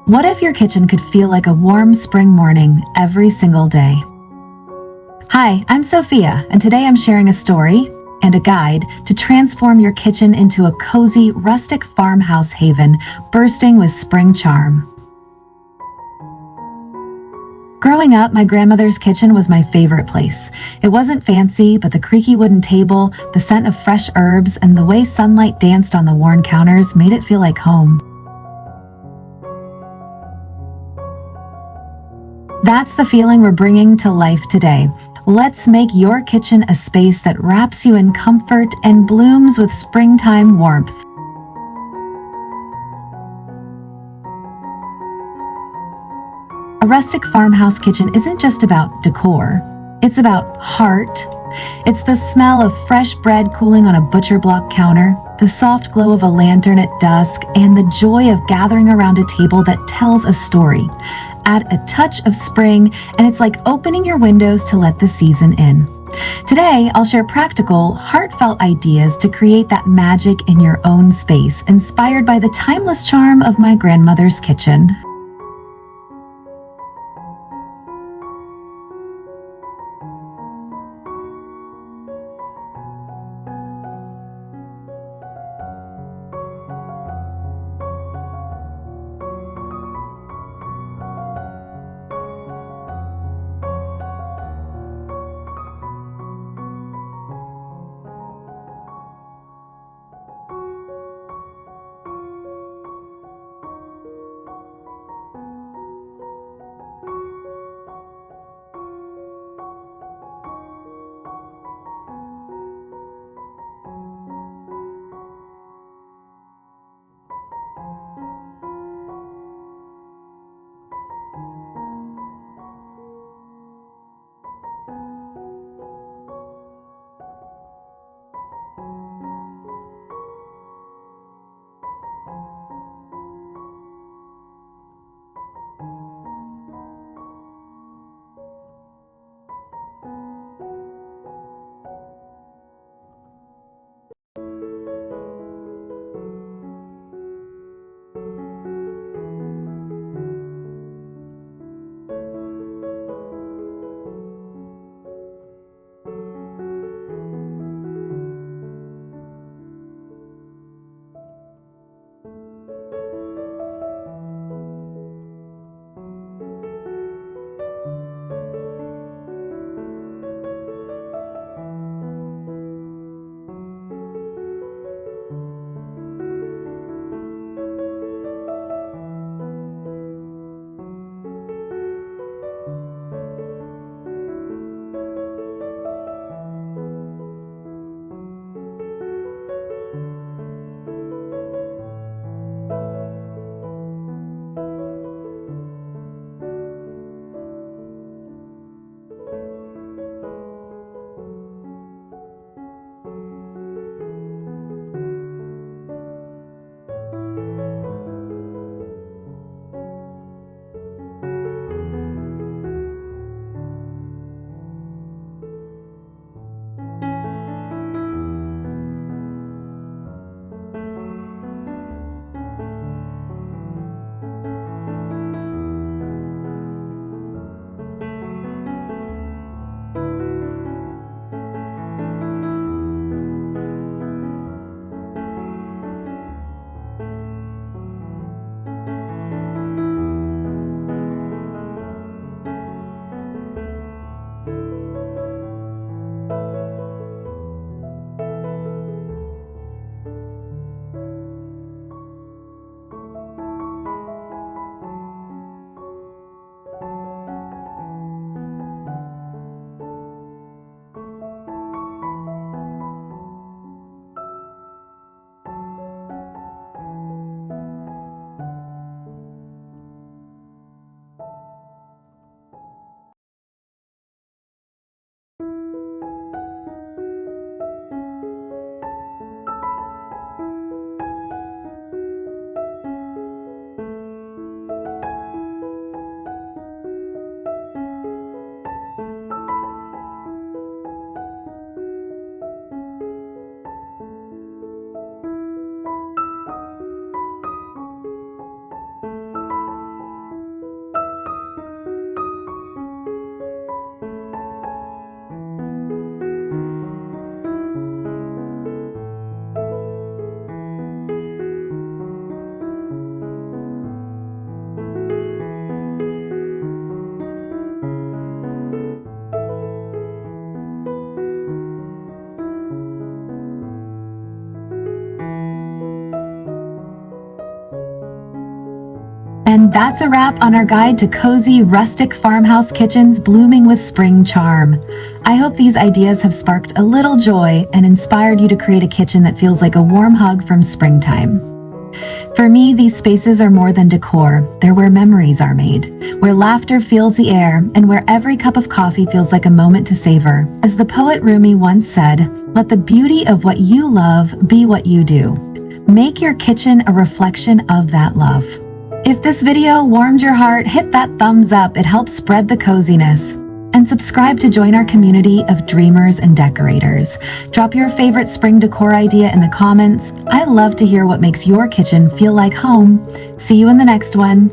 What if your kitchen could feel like a warm spring morning every single day? Hi, I'm Sophia, and today I'm sharing a story and a guide to transform your kitchen into a cozy, rustic farmhouse haven bursting with spring charm. Growing up, my grandmother's kitchen was my favorite place. It wasn't fancy, but the creaky wooden table, the scent of fresh herbs, and the way sunlight danced on the worn counters made it feel like home. That's the feeling we're bringing to life today. Let's make your kitchen a space that wraps you in comfort and blooms with springtime warmth. A rustic farmhouse kitchen isn't just about decor, it's about heart. It's the smell of fresh bread cooling on a butcher block counter, the soft glow of a lantern at dusk, and the joy of gathering around a table that tells a story. Add a touch of spring, and it's like opening your windows to let the season in. Today, I'll share practical, heartfelt ideas to create that magic in your own space, inspired by the timeless charm of my grandmother's kitchen. And that's a wrap on our guide to cozy, rustic farmhouse kitchens blooming with spring charm. I hope these ideas have sparked a little joy and inspired you to create a kitchen that feels like a warm hug from springtime. For me, these spaces are more than decor. They're where memories are made, where laughter fills the air, and where every cup of coffee feels like a moment to savor. As the poet Rumi once said, "Let the beauty of what you love be what you do." Make your kitchen a reflection of that love. If this video warmed your heart, hit that thumbs up. It helps spread the coziness. And subscribe to join our community of dreamers and decorators. Drop your favorite spring decor idea in the comments. I love to hear what makes your kitchen feel like home. See you in the next one.